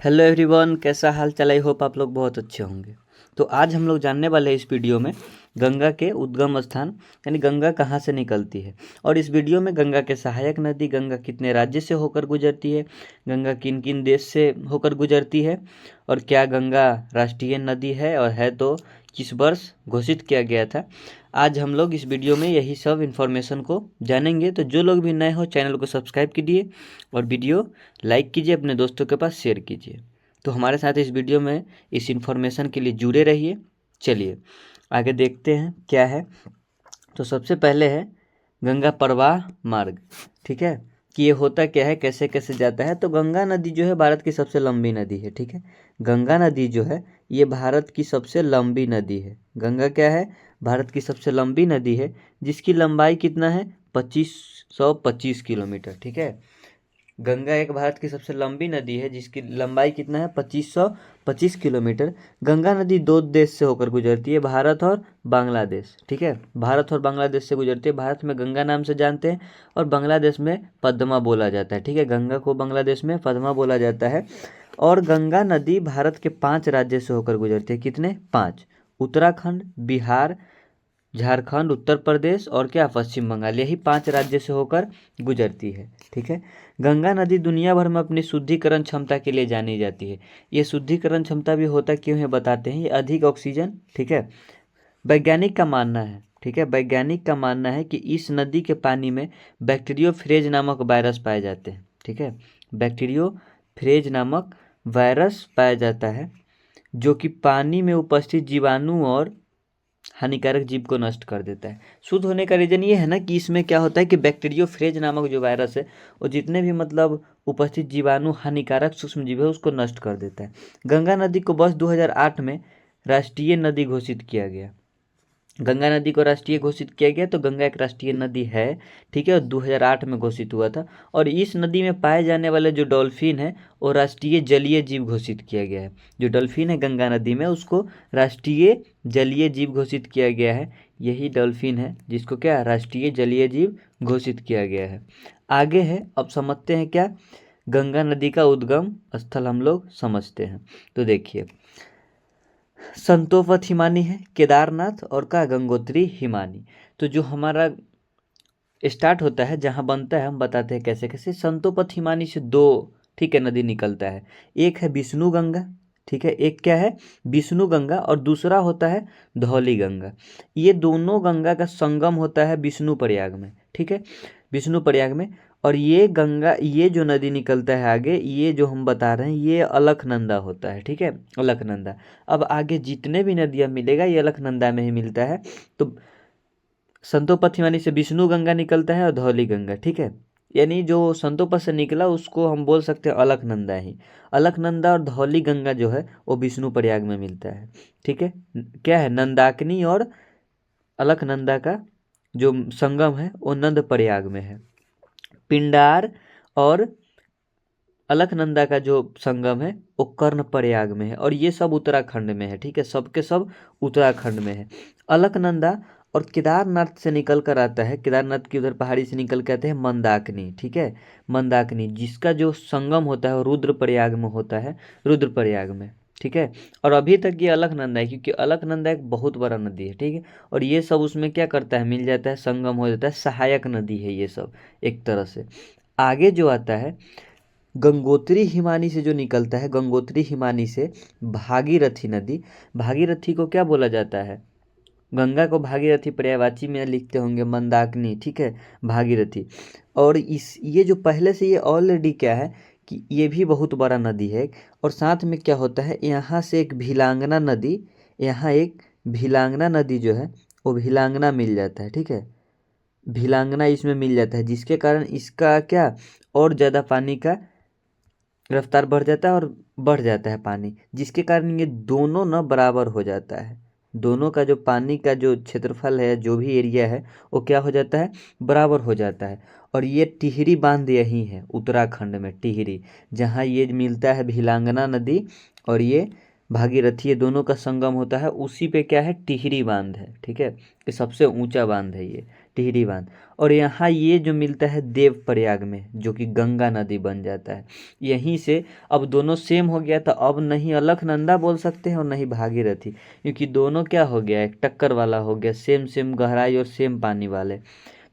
Hello everyone, कैसा हाल चाल। I hope आप लोग बहुत अच्छे होंगे। तो आज हम लोग जानने वाले हैं इस वीडियो में गंगा के उद्गम स्थान, यानी गंगा कहाँ से निकलती है। और इस वीडियो में गंगा के सहायक नदी, गंगा कितने राज्य से होकर गुजरती है, गंगा किन किन देश से होकर गुजरती है, और क्या गंगा राष्ट्रीय नदी है, और है तो किस वर्ष घोषित किया गया था। आज हम लोग इस वीडियो में यही सब इन्फॉर्मेशन को जानेंगे। तो जो लोग भी नए हो चैनल को सब्सक्राइब कीजिए और वीडियो लाइक कीजिए, अपने दोस्तों के पास शेयर कीजिए। तो हमारे साथ इस वीडियो में इस इन्फॉर्मेशन के लिए जुड़े रहिए। चलिए आगे देखते हैं क्या है। तो सबसे पहले है गंगा प्रवाह मार्ग। ठीक है, कि ये होता क्या है, कैसे कैसे जाता है। तो गंगा नदी जो है भारत की सबसे लंबी नदी है। ठीक है, गंगा नदी जो है ये भारत की सबसे लंबी नदी है। गंगा क्या है, भारत की सबसे लंबी नदी है, जिसकी लंबाई कितना है, 2525 किलोमीटर। ठीक है, गंगा एक भारत की सबसे लंबी नदी है जिसकी लंबाई कितना है, 2525 किलोमीटर। गंगा नदी दो देश से होकर गुजरती है, भारत और बांग्लादेश। ठीक है, भारत और बांग्लादेश से गुजरती है। भारत में गंगा नाम से जानते हैं और बांग्लादेश में पद्मा बोला जाता है। ठीक है, गंगा को बांग्लादेश में पद्मा बोला जाता है। और गंगा नदी भारत के 5 राज्य से होकर गुजरती है। कितने, 5। उत्तराखंड, बिहार, झारखंड, उत्तर प्रदेश और क्या, पश्चिम बंगाल। यही 5 राज्य से होकर गुजरती है। ठीक है, गंगा नदी दुनिया भर में अपनी शुद्धिकरण क्षमता के लिए जानी जाती है। ये शुद्धिकरण क्षमता भी होता क्यों है बताते हैं। ये अधिक ऑक्सीजन, ठीक है, वैज्ञानिक का मानना है। ठीक है, वैज्ञानिक का मानना है कि इस नदी के पानी में बैक्टीरियोफेज नामक वायरस पाए जाते हैं। ठीक है, बैक्टीरियोफेज नामक वायरस पाया जाता है, जो कि पानी में उपस्थित जीवाणु और हानिकारक जीव को नष्ट कर देता है। शुद्ध होने का रीजन ये है ना कि इसमें क्या होता है कि बैक्टीरियोफेज नामक जो वायरस है वो जितने भी मतलब उपस्थित जीवाणु, हानिकारक सूक्ष्म जीव है, उसको नष्ट कर देता है। गंगा नदी को वर्ष 2008 में राष्ट्रीय नदी घोषित किया गया। गंगा नदी को राष्ट्रीय घोषित किया गया, तो गंगा एक राष्ट्रीय नदी है। ठीक है, और 2008 में घोषित हुआ था। और इस नदी में पाए जाने वाले जो डॉल्फिन है वो राष्ट्रीय जलीय जीव घोषित किया गया है। जो डॉल्फिन है गंगा नदी में, उसको राष्ट्रीय जलीय जीव घोषित किया गया है। यही डॉल्फिन है जिसको क्या, राष्ट्रीय जलीय जीव घोषित किया गया है। आगे है, अब समझते हैं क्या गंगा नदी का उद्गम स्थल हम लोग समझते हैं। तो देखिए, संतोपथ हिमानी है, केदारनाथ और का गंगोत्री हिमानी। तो जो हमारा स्टार्ट होता है, जहाँ बनता है, हम बताते हैं कैसे कैसे। संतोपथ हिमानी से 2, ठीक है, नदी निकलता है। एक है विष्णु गंगा, ठीक है, एक क्या है, विष्णु गंगा, और दूसरा होता है धौली गंगा। ये दोनों गंगा का संगम होता है विष्णु प्रयाग में। ठीक है, विष्णु प्रयाग में। और ये गंगा, ये जो नदी निकलता है आगे, ये जो हम बता रहे हैं, ये अलकनंदा होता है। ठीक है, अलकनंदा। अब आगे जितने भी नदियाँ मिलेगा ये अलकनंदा में ही मिलता है। तो संतोपथ हिमानी से विष्णु गंगा निकलता है और धौली गंगा। ठीक है, यानी जो संतोपथ से निकला उसको हम बोल सकते हैं अलकनंदा ही। अलकनंदा और धौली गंगा जो है वो विष्णु प्रयाग में मिलता है। ठीक है, क्या है, नंदाकिनी और अलकनंदा का जो संगम है वो नंद प्रयाग में है। पिंडार और अलकनंदा का जो संगम है वो कर्ण प्रयाग में है, और ये सब उत्तराखंड में है। ठीक है, सबके सब उत्तराखंड में है। अलकनंदा और केदारनाथ से निकल कर आता है, केदारनाथ की उधर पहाड़ी से निकल के आते हैं मंदाकिनी। ठीक है, मंदाकिनी, जिसका जो संगम होता है वो रुद्रप्रयाग में होता है, रुद्रप्रयाग में। ठीक है, और अभी तक ये अलकनंदा है, क्योंकि अलकनंदा एक बहुत बड़ा नदी है। ठीक है, और ये सब उसमें क्या करता है, मिल जाता है, संगम हो जाता है, सहायक नदी है ये सब एक तरह से। आगे जो आता है गंगोत्री हिमानी से जो निकलता है, गंगोत्री हिमानी से भागीरथी नदी। भागीरथी को क्या बोला जाता है, गंगा को भागीरथी पर्यायवाची में लिखते होंगे मंदाकिनी। ठीक है, भागीरथी। और इस ये जो पहले से ये ऑलरेडी क्या है कि ये भी बहुत बड़ा नदी है। और साथ में क्या होता है, यहाँ से एक भिलांगना नदी, यहाँ एक भिलांगना नदी जो है वो भिलांगना मिल जाता है। ठीक है, भिलांगना इसमें मिल जाता है, जिसके कारण इसका क्या, और ज़्यादा पानी का रफ्तार बढ़ जाता है और बढ़ जाता है पानी, जिसके कारण ये दोनों न बराबर हो जाता है। दोनों का जो पानी का जो क्षेत्रफल है, जो भी एरिया है, वो क्या हो जाता है, बराबर हो जाता है। और ये टिहरी बांध यही है उत्तराखंड में, टिहरी, जहाँ ये मिलता है भिलांगना नदी और ये भागीरथी, ये दोनों का संगम होता है, उसी पे क्या है, टिहरी बांध है। ठीक है, ये सबसे ऊंचा बांध है ये टिहरी बांध। और यहाँ ये जो मिलता है देवप्रयाग में, जो कि गंगा नदी बन जाता है। यहीं से अब दोनों सेम हो गया, तो अब नहीं अलकनंदा बोल सकते हैं और नहीं भागीरथी, क्योंकि दोनों क्या हो गया, एक टक्कर वाला हो गया, सेम सेम गहराई और सेम पानी वाले।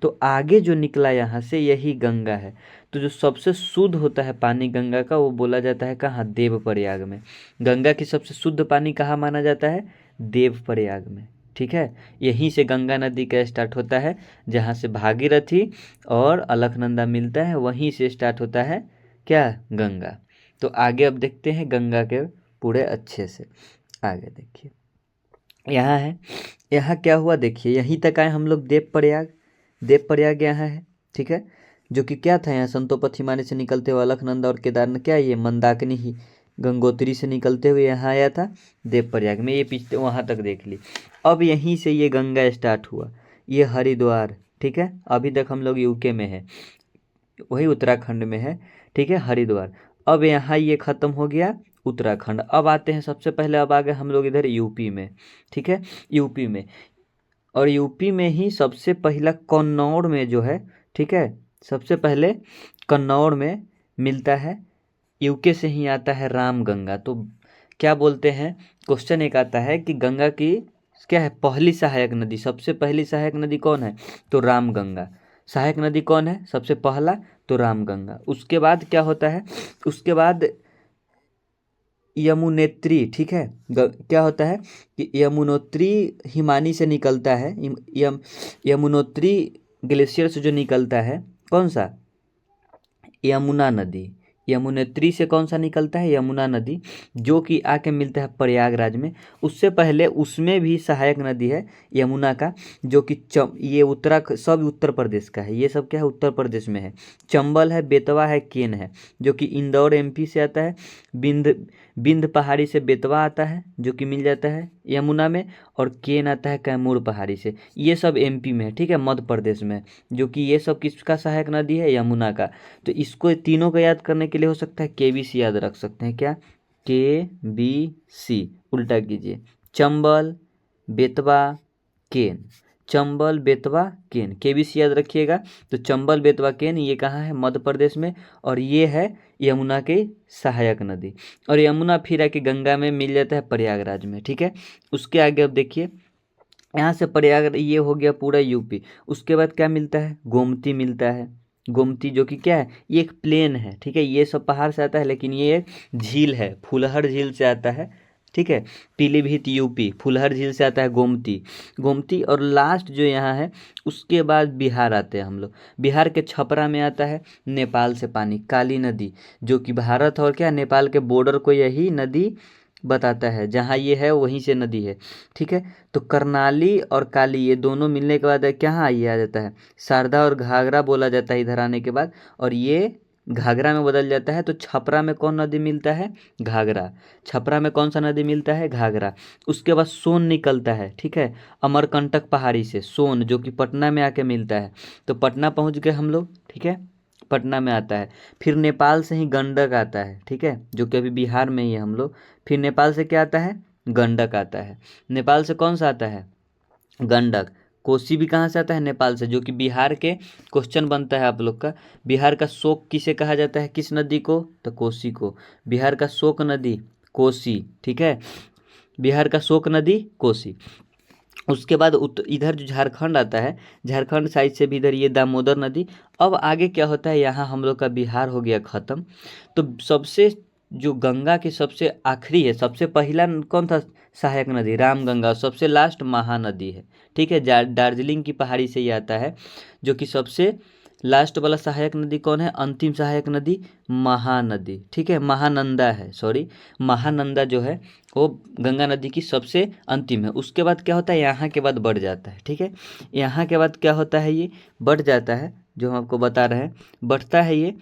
तो आगे जो निकला यहाँ से यही गंगा है। तो जो सबसे शुद्ध होता है पानी गंगा का, वो बोला जाता है कहाँ, देवप्रयाग में। गंगा की सबसे शुद्ध पानी कहाँ माना जाता है, देवप्रयाग में। ठीक है, यहीं से गंगा नदी का स्टार्ट होता है, जहाँ से भागीरथी और अलकनंदा मिलता है, वहीं से स्टार्ट होता है क्या, गंगा। तो आगे अब देखते हैं गंगा के पूरे अच्छे से। आगे देखिए, यहाँ है, यहाँ क्या हुआ देखिए, यहीं तक आए हम लोग देवप्रयाग। देवप्रयाग यहाँ है, ठीक है, जो कि क्या था, यहाँ संतोपथ हिमालय से निकलते हुए अलकनंदा और केदारनाथ, क्या ये मंदाकिनी ही गंगोत्री से निकलते हुए यहाँ आया था देवप्रयाग में। ये पिछले वहाँ तक देख ली। अब यहीं से ये गंगा स्टार्ट हुआ, ये हरिद्वार, ठीक है, अभी तक हम लोग यूके में है, वही उत्तराखंड में है, ठीक है, हरिद्वार। अब यहाँ ये ख़त्म हो गया उत्तराखंड। अब आते हैं सबसे पहले, अब आ गए हम लोग इधर यूपी में, ठीक है, यूपी में। और यूपी में ही सबसे पहला कन्नौर में जो है, ठीक है, सबसे पहले कन्नौर में मिलता है, यूके से ही आता है रामगंगा। तो क्या बोलते हैं, क्वेश्चन एक आता है कि गंगा की क्या है पहली सहायक नदी, सबसे पहली सहायक नदी कौन है, तो रामगंगा। सहायक नदी कौन है सबसे पहला, तो रामगंगा। उसके बाद क्या होता है, उसके बाद यमुनेत्री, ठीक है, क्या होता है कि यमुनोत्री हिमानी से निकलता है, यमुनोत्री ग्लेशियर से जो निकलता है, कौन सा, यमुना नदी। यमुनेत्री से कौन सा निकलता है, यमुना नदी, जो कि आके मिलता है प्रयागराज में। उससे पहले उसमें भी सहायक नदी है यमुना का, जो कि ये सब उत्तर प्रदेश का है, ये सब क्या है, उत्तर प्रदेश में है। चंबल है, बेतवा है, केन है, जो कि इंदौर एमपी से आता है। बिंद पहाड़ी से बेतवा आता है, जो कि मिल जाता है यमुना में, और केन आता है कैमूर पहाड़ी से। ये सब एमपी में है, ठीक है, मध्य प्रदेश में, जो कि ये सब किसका सहायक नदी है, यमुना का। तो इसको तीनों को याद करने के लिए हो सकता है केबीसी याद रख सकते हैं, क्या, केबीसी, उल्टा कीजिए, चंबल, बेतवा, केन, चंबल, बेतवा, केन, केबीसी याद रखिएगा। तो चंबल, बेतवा, केन ये कहाँ है, मध्य प्रदेश में, और ये है यमुना की सहायक नदी। और यमुना फिर आके गंगा में मिल जाता है प्रयागराज में, ठीक है। उसके आगे अब देखिए, यहाँ से प्रयाग, ये हो गया पूरा यूपी। उसके बाद क्या मिलता है, गोमती मिलता है। गोमती जो कि क्या है, ये एक प्लेन है, ठीक है, ये सब पहाड़ से आता है, लेकिन ये एक झील है, फुलहर झील से आता है, ठीक है, पीलीभीत यूपी, फुलहर झील से आता है गोमती। गोमती और लास्ट जो यहाँ है, उसके बाद बिहार आते हैं हम लोग। बिहार के छपरा में आता है नेपाल से पानी, काली नदी, जो कि भारत और क्या नेपाल के बॉर्डर को यही नदी बताता है, जहाँ ये है वहीं से नदी है, ठीक है। तो करनाली और काली ये दोनों मिलने के बाद कहाँ ये आ जाता है, शारदा और घाघरा बोला जाता है इधर आने के बाद, और ये घाघरा में बदल जाता है। तो छपरा में कौन नदी मिलता है, घाघरा। छपरा में कौन सा नदी मिलता है, घाघरा। उसके बाद सोन निकलता है, ठीक है, अमरकंटक पहाड़ी से सोन, जो कि पटना में आके मिलता है। तो पटना पहुंच गए हम लोग, ठीक है, पटना में आता है। फिर नेपाल से ही गंडक आता है, ठीक है, जो कि अभी बिहार में ही है हम लोग। फिर नेपाल से क्या आता है, गंडक आता है। नेपाल से कौन सा आता है, गंडक। कोसी भी कहाँ से आता है, नेपाल से, जो कि बिहार के क्वेश्चन बनता है आप लोग का। बिहार का शोक किसे कहा जाता है, किस नदी को, तो कोसी को। बिहार का शोक नदी कोसी, ठीक है, बिहार का शोक नदी कोसी। उसके बाद इधर जो झारखंड आता है, झारखंड साइड से भी इधर ये दामोदर नदी। अब आगे क्या होता है, यहाँ हम लोग का बिहार हो गया ख़त्म। तो सबसे जो गंगा की सबसे आखिरी है, सबसे पहला कौन था सहायक नदी, रामगंगा। सबसे लास्ट महानदी है, ठीक है, दार्जिलिंग की पहाड़ी से ये आता है, जो कि सबसे लास्ट वाला सहायक नदी कौन है, अंतिम सहायक नदी महानदी, ठीक है, महानंदा है, सॉरी, महानंदा जो है वो गंगा नदी की सबसे अंतिम है। उसके बाद क्या होता है, यहाँ के बाद बढ़ जाता है, ठीक है, यहाँ के बाद क्या होता है, ये बढ़ जाता है, जो हम आपको बता रहे हैं, बढ़ता है ये।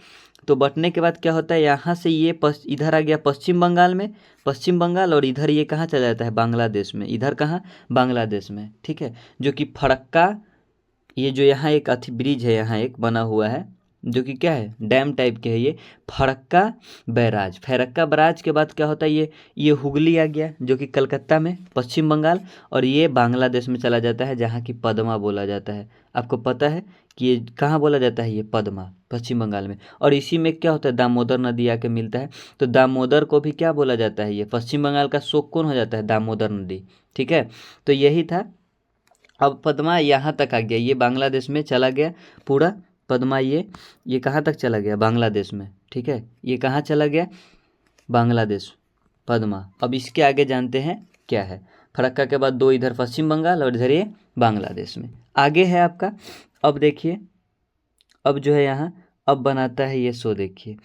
तो बढ़ने के बाद क्या होता है, यहाँ से ये इधर आ गया पश्चिम बंगाल में, पश्चिम बंगाल, और इधर ये कहाँ चला जाता है, बांग्लादेश में। इधर कहाँ, बांग्लादेश में, ठीक है, जो कि फरक्का, ये जो यहाँ एक ब्रिज है, यहाँ एक बना हुआ है, जो कि क्या है, डैम टाइप के है ये। फरक्का बैराज, फरक्का बैराज के बाद क्या होता है, ये हुगली आ गया जो कि कलकत्ता में पश्चिम बंगाल, और ये बांग्लादेश में चला जाता है जहाँ की पद्मा बोला जाता है। आपको पता है कि ये कहाँ बोला जाता है, ये पद्मा पश्चिम बंगाल में। और इसी में क्या होता है, दामोदर नदी आके मिलता है, तो दामोदर को भी क्या बोला जाता है, ये पश्चिम बंगाल का शोक कौन हो जाता है, दामोदर नदी। ठीक है, तो यही था। अब पद्मा यहाँ तक आ गया, ये बांग्लादेश में चला गया पूरा पद्मा, ये कहाँ तक चला गया, बांग्लादेश में। ठीक है, ये कहाँ चला गया, बांग्लादेश, पद्मा। अब इसके आगे जानते हैं क्या है, फरक्का के बाद दो इधर पश्चिम बंगाल और इधर ये बांग्लादेश में आगे है आपका। अब देखिए, अब जो है यहाँ अब बनाता है ये सो, देखिए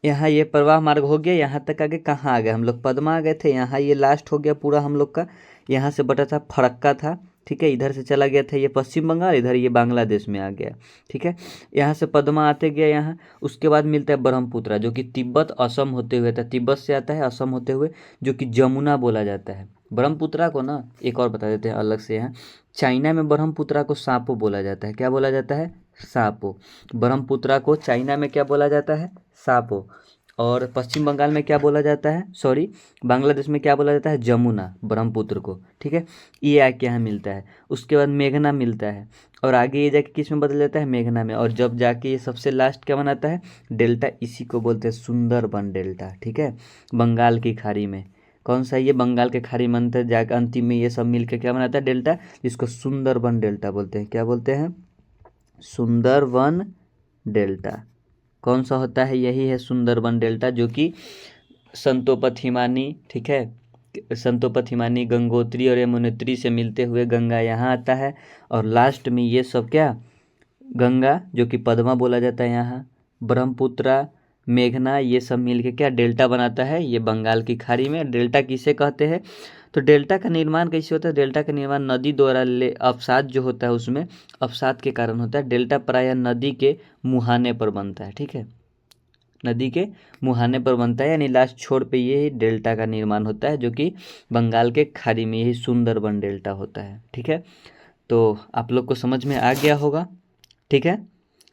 यहाँ ये प्रवाह मार्ग हो गया, यहाँ तक आगे कहाँ आ गए हम लोग, पद्मा आ गए थे, यहाँ ये लास्ट हो गया पूरा हम लोग का। यहाँ से बटा था फरक्का था, ठीक है, इधर से चला गया था ये पश्चिम बंगाल, इधर ये बांग्लादेश में आ गया। ठीक है, यहाँ से पद्मा आते गया यहाँ, उसके बाद मिलता है ब्रह्मपुत्रा जो कि तिब्बत असम होते हुए था, तिब्बत से आता है असम होते हुए, जो कि जमुना बोला जाता है। ब्रह्मपुत्रा को ना एक और बता देते हैं अलग से, यहाँ चाइना में ब्रह्मपुत्रा को सांपो बोला जाता है, क्या बोला जाता है, सांपो। ब्रह्मपुत्रा को चाइना में क्या बोला जाता है, सांपो। और पश्चिम बंगाल में क्या बोला जाता है, सॉरी बांग्लादेश में क्या बोला जाता है, जमुना, ब्रह्मपुत्र को। ठीक है, ये आके यहाँ मिलता है, उसके बाद मेघना मिलता है, और आगे ये जाके किस में बदल जाता है, मेघना में। और जब जाके ये सबसे लास्ट क्या बनाता है, डेल्टा, इसी को बोलते हैं सुंदरबन डेल्टा। ठीक है, बंगाल की खाड़ी में कौन सा, ये बंगाल के खाड़ी में अंतर जाकर अंतिम में ये सब मिलकर क्या बनाता है, डेल्टा, जिसको सुंदरबन डेल्टा बोलते हैं। क्या बोलते हैं, सुंदरबन डेल्टा। कौन सा होता है, यही है सुंदरबन डेल्टा, जो कि संतोपत हिमानी, ठीक है, संतोपत हिमानी, गंगोत्री और यमुनोत्री से मिलते हुए गंगा यहाँ आता है, और लास्ट में ये सब क्या, गंगा जो कि पद्मा बोला जाता है यहाँ, ब्रह्मपुत्रा, मेघना, ये सब मिलके क्या डेल्टा बनाता है, ये बंगाल की खाड़ी में। डेल्टा किसे कहते हैं, तो डेल्टा का निर्माण कैसे होता है, डेल्टा का निर्माण नदी द्वारा अवसाद जो होता है उसमें अवसाद के कारण होता है। डेल्टा प्रायः नदी के मुहाने पर बनता है। ठीक है, नदी के मुहाने पर बनता है, यानी लास्ट छोर पे ये डेल्टा का निर्माण होता है, जो कि बंगाल के खाड़ी में यही सुंदरबन डेल्टा होता है। ठीक है, तो आप लोग को समझ में आ गया होगा। ठीक है,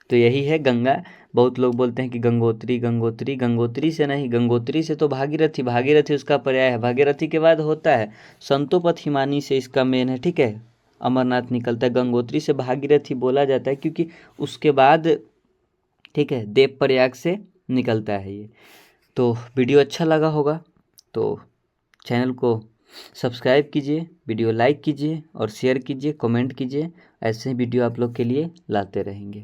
तो यही है गंगा। बहुत लोग बोलते हैं कि गंगोत्री, गंगोत्री, गंगोत्री से नहीं, गंगोत्री से तो भागीरथी, भागीरथी उसका पर्याय है, भागीरथी के बाद होता है संतोपत हिमानी से इसका मेन है। ठीक है, अमरनाथ निकलता है, गंगोत्री से भागीरथी बोला जाता है क्योंकि उसके बाद, ठीक है, देवप्रयाग से निकलता है ये। तो वीडियो अच्छा लगा होगा तो चैनल को सब्सक्राइब कीजिए, वीडियो लाइक कीजिए और शेयर कीजिए, कमेंट कीजिए, ऐसे वीडियो आप लोग के लिए लाते रहेंगे।